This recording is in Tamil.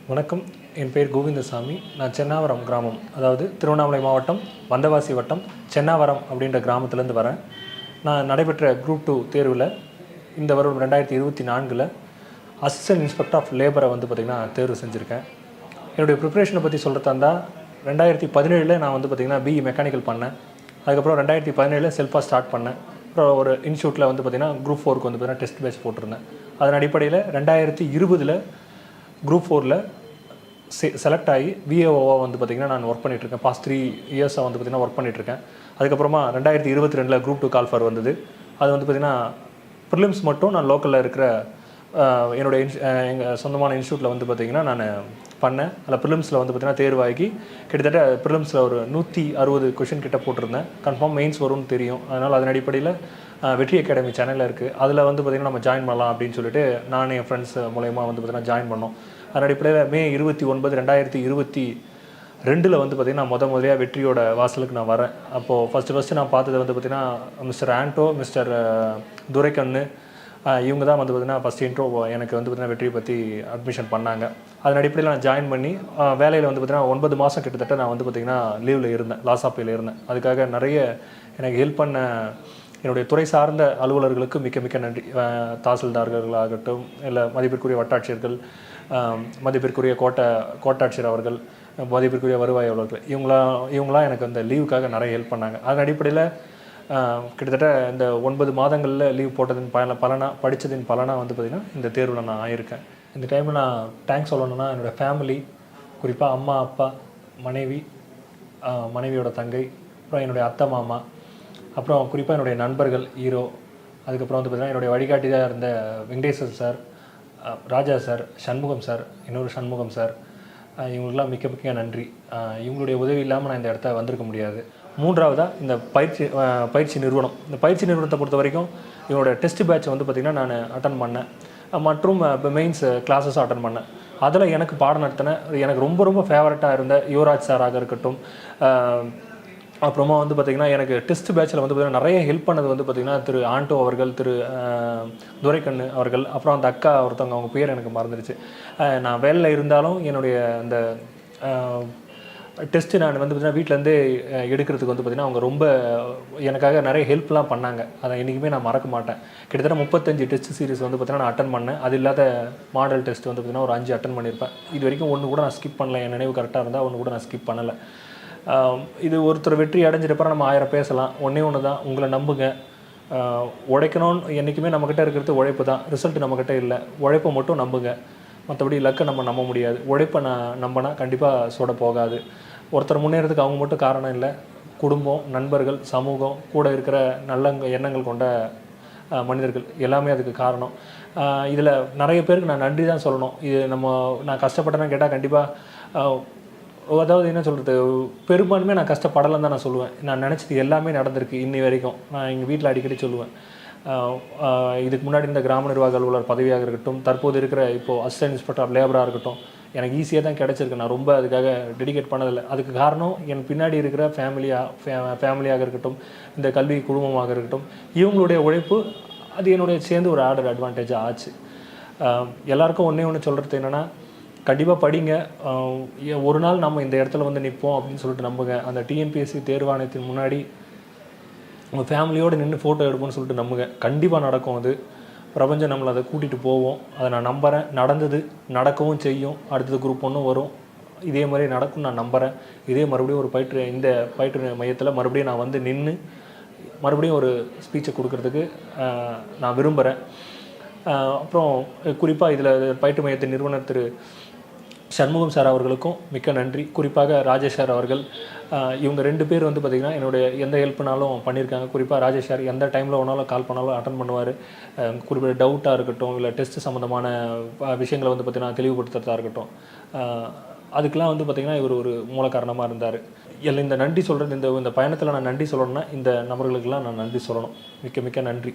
வணக்கம். என் பேர் கோவிந்தசாமி. நான் சென்னாவரம் கிராமம், அதாவது திருவண்ணாமலை மாவட்டம் வந்தவாசி வட்டம் சென்னாவரம் அப்படின்ற கிராமத்துலேருந்து வரேன். நான் நடைபெற்ற குரூப் 2 தேர்வில் இந்த வருடம் 2024 அசிஸ்டன்ட் இன்ஸ்பெக்டர் ஆஃப் லேபரை பார்த்திங்கன்னா தேர்வு செஞ்சுருக்கேன். என்னுடைய ப்ரிப்ரேஷனை பற்றி சொல்கிறதா இருந்தால் 2017 நான் பார்த்திங்கன்னா பிஇ மெக்கானிக்கல் பண்ணேன். அதுக்கப்புறம் 2017 செல்ஃபாக ஸ்டார்ட் பண்ணேன். அப்புறம் ஒரு இன்ஸ்டியூட்டில் பார்த்திங்கன்னா குரூப் 4க்கு பார்த்திங்கன்னா டெஸ்ட் பேட்ச் போட்டிருந்தேன். அதன் அடிப்படையில் 2020 குரூப் 4ல் செலக்ட் ஆகி விஏஓவாக பார்த்திங்கன்னா நான் ஒர்க் பண்ணிகிட்ருக்கேன். பாஸ்ட் 3 இயர்ஸாக பார்த்திங்கன்னா ஒர்க் பண்ணிகிட்ருக்கேன். அதுக்கப்புறமா 2022 குரூப் 2 கால் ஃபார் வந்தது. அது பார்த்திங்கன்னா ப்ரிலிம்ஸ் மட்டும் நான் லோக்கலில் இருக்கிற என்னுடைய எங்கள் சொந்தமான இன்ஸ்டியூட்டில் பார்த்திங்கன்னா நான் பண்ணேன். அதில் ப்ரிலிம்ஸில் பார்த்திங்கன்னா தேர்வாகி கிட்டத்தட்ட ப்ரிலிம்ஸில் ஒரு 160 கொஷின் கிட்ட போட்டிருந்தேன். கன்ஃபார்ம் மெயின்ஸ் வரும்னு தெரியும். அதனால் அதன் அடிப்படையில் வெற்றி அகாடமி சேனலில் இருக்குது. அதில் பார்த்திங்கன்னா நம்ம ஜாயின் பண்ணலாம் அப்படின்னு சொல்லிட்டு நான் என் ஃப்ரெண்ட்ஸ் மூலயமா பார்த்திங்கன்னா ஜாயின் பண்ணோம். அதன் அடிப்படையில் மே 29, 2022 பார்த்திங்கன்னா முதலியாக வெற்றியோட வாசலுக்கு நான் வரேன். அப்போது ஃபஸ்ட்டு நான் பார்த்தது பார்த்திங்கன்னா மிஸ்டர் ஆண்டோ, மிஸ்டர் துரைக்கண்ணு, இவங்க தான் பார்த்திங்கன்னா ஃபஸ்ட் இன்ட்ரோ எனக்கு பார்த்திங்கன்னா வெற்றியை பற்றி அட்மிஷன் பண்ணாங்க. அதன் அடிப்படையில் நான் ஜாயின் பண்ணி வேலையில் பார்த்திங்கன்னா 9 மாதம் கிட்டத்தட்ட நான் பார்த்திங்கன்னா லீவில் இருந்தேன், லாஸ் ஆஃப் பேயில் இருந்தேன். அதுக்காக நிறைய எனக்கு ஹெல்ப் பண்ண என்னுடைய துறை சார்ந்த அலுவலர்களுக்கு மிக்க நன்றி. தாசில்தார்களாகட்டும், இல்லை மதிப்பிற்குரிய வட்டாட்சியர்கள், மதிப்பிற்குரிய கோட்டாட்சியர் அவர்கள், மதிப்பிற்குரிய வருவாய் அலுவலர்கள், இவங்களாம் எனக்கு அந்த லீவுக்காக நிறைய ஹெல்ப் பண்ணாங்க. அதன் அடிப்படையில் கிட்டத்தட்ட இந்த 9 மாதங்களில் லீவ் போட்டதின் படித்ததின் பலனாக பார்த்திங்கன்னா இந்த தேர்வில் நான் ஆயிருக்கேன். இந்த டைமில் நான் தேங்க்ஸ் சொல்லணுன்னா என்னோடய ஃபேமிலி, குறிப்பாக அம்மா, அப்பா, மனைவியோட தங்கை, அப்புறம் என்னுடைய அத்தை மாமா, அப்புறம் குறிப்பாக என்னுடைய நண்பர்கள் ஹீரோ, அதுக்கப்புறம் பார்த்திங்கன்னா என்னுடைய வழிகாட்டியாக இருந்த வெங்கடேஸ்வர் சார், ராஜா சார், சண்முகம் சார், இன்னொரு சண்முகம் சார், இவங்களுக்கெல்லாம் மிக்க நன்றி. இவங்களுடைய உதவி இல்லாமல் நான் இந்த இடத்த வந்திருக்க முடியாது. மூன்றாவதாக இந்த பயிற்சி நிறுவனம். இந்த பயிற்சி நிறுவனத்தை பொறுத்த வரைக்கும் இவங்களோட டெஸ்ட் பேட்ச் பார்த்திங்கன்னா நான் அட்டன் பண்ணேன். மற்றும் இப்போ மெயின்ஸ் கிளாஸஸும் அட்டன் பண்ணேன். அதில் எனக்கு பாடம் நடத்தின எனக்கு ரொம்ப ஃபேவரட்டாக இருந்த யுவராஜ் சாராக இருக்கட்டும், அப்புறமா பார்த்திங்கன்னா எனக்கு டெஸ்ட் பேட்சில் பார்த்திங்கன்னா நிறைய ஹெல்ப் பண்ணது பார்த்திங்கன்னா திரு ஆண்டோ அவர்கள், திரு துரைக்கண்ணு அவர்கள், அப்புறம் அந்த அக்கா ஒருத்தவங்க, அவங்க பேர் எனக்கு மறந்துடுச்சு. நான் வேலையில் இருந்தாலும் என்னுடைய அந்த டெஸ்ட்டு நான் பார்த்திங்கன்னா வீட்டிலேருந்தே எடுக்கிறதுக்கு பார்த்திங்கன்னா அவங்க ரொம்ப எனக்காக நிறைய ஹெல்ப்லாம் பண்ணாங்க. அதை என்றைக்குமே நான் மறக்க மாட்டேன். கிட்டத்தட்ட 35 டெஸ்ட் சீரிஸ் பார்த்திங்கன்னா நான் அட்டன் பண்ணேன். அது இல்லாத மாடல் டெஸ்ட் பார்த்திங்கன்னா ஒரு 5 அட்டன் பண்ணியிருப்பேன். இது வரைக்கும் ஒன்று கூட நான் ஸ்கிப் பண்ணல. என் நினைவு கரெக்டாக இருந்தால் ஒன்று கூட நான் ஸ்கிப் பண்ணலை. இது ஒருத்தர் வெற்றி அடைஞ்சிட்டப்பறம் நம்ம 1000 பேசலாம். ஒன்று தான், உங்களை நம்புங்க. உழைக்கணும்னு என்றைக்குமே நம்மக்கிட்ட இருக்கிறது உழைப்பு தான், ரிசல்ட் நம்மக்கிட்ட இல்லை. உழைப்பை மட்டும் நம்புங்க. மற்றபடி லக்கை நம்ம நம்ப முடியாது. உழைப்பை நம்பினா கண்டிப்பாக சோட போகாது. ஒருத்தர் முன்னேறதுக்கு அவங்க மட்டும் காரணம் இல்லை. குடும்பம், நண்பர்கள், சமூகம், கூட இருக்கிற நல்ல எண்ணங்கள் கொண்ட மனிதர்கள் எல்லாமே அதுக்கு காரணம். இதில் நிறைய பேருக்கு நான் நன்றி தான் சொல்லணும். இது நான் கஷ்டப்பட்டேன்னு கேட்டால் கண்டிப்பாக, அதாவது என்ன சொல்கிறது, பெரும்பான்மை நான் கஷ்டப்படலைன்னு தான் நான் சொல்லுவேன். நான் நினச்சது எல்லாமே நடந்திருக்கு இன்னி வரைக்கும். நான் எங்கள் வீட்டில் அடிக்கடி சொல்லுவேன், இதுக்கு முன்னாடி இந்த கிராம நிர்வாக அலுவலர் பதவியாக இருக்கட்டும், தற்போது இருக்கிற இப்போது அசிஸ்டன்ட் இன்ஸ்பெக்டர் ஆஃப் லேபராக இருக்கட்டும், எனக்கு ஈஸியாக தான் கிடச்சிருக்கு. நான் ரொம்ப அதுக்காக டெடிகேட் பண்ணதில்லை. அதுக்கு காரணம் என் பின்னாடி இருக்கிற ஃபேமிலியாக இருக்கட்டும், இந்த கல்வி குழுமமாக இருக்கட்டும், இவங்களுடைய உழைப்பு அது என்னுடைய சேர்ந்து ஒரு ஆடர் அட்வான்டேஜாக ஆச்சு. எல்லாருக்கும் ஒன்று சொல்கிறது என்னென்னா, கண்டிப்பாக படிங்க. ஒரு நாள் நம்ம இந்த இடத்துல நிற்போம் அப்படின்னு சொல்லிட்டு நம்புங்க. அந்த டிஎன்பிஎஸ்சி தேர்வாணையத்தின் முன்னாடி உங்கள் ஃபேமிலியோடு நின்று ஃபோட்டோ எடுப்போம்னு சொல்லிட்டு நம்புங்க. கண்டிப்பாக நடக்கும். அது பிரபஞ்சம் நம்மளை அதை கூட்டிகிட்டு போவோம். அதை நான் நம்புகிறேன். நடந்தது, நடக்கவும் செய்யும். அடுத்தது குரூப் 1 வரும். இதே மாதிரி நடக்கும் நான் நம்புகிறேன். மறுபடியும் இந்த பயிற்று மையத்தில் மறுபடியும் நான் நின்று மறுபடியும் ஒரு ஸ்பீச்சை கொடுக்கறதுக்கு நான் விரும்புகிறேன். அப்புறம் குறிப்பாக இதில் பயிற்று மையத்தின் நிறுவனர் திரு சண்முகம் சார் அவர்களுக்கும் மிக்க நன்றி. குறிப்பாக ராஜேஷ் சார் அவர்கள், இவங்க 2 பேர் பார்த்திங்கன்னா என்னுடைய எந்த ஹெல்ப்னாலும் பண்ணியிருக்காங்க. குறிப்பாக ராஜேஷ் சார் எந்த டைமில் ஒன்றாலும் கால் பண்ணாலும் அட்டன் பண்ணுவார். குறிப்பிட்ட டவுட்டாக இருக்கட்டும், இல்லை டெஸ்ட் சம்மந்தமான விஷயங்களை பார்த்திங்கன்னா தெளிவுபடுத்துறதா இருக்கட்டும், அதுக்கெலாம் பார்த்திங்கன்னா இவர் ஒரு மூல காரணமாக இருந்தார். இந்த நன்றி சொல்கிறது, இந்த பயணத்தில் நான் நன்றி சொல்லணும்னா இந்த நபர்களுக்கெல்லாம் நான் நன்றி சொல்லணும். மிக்க நன்றி.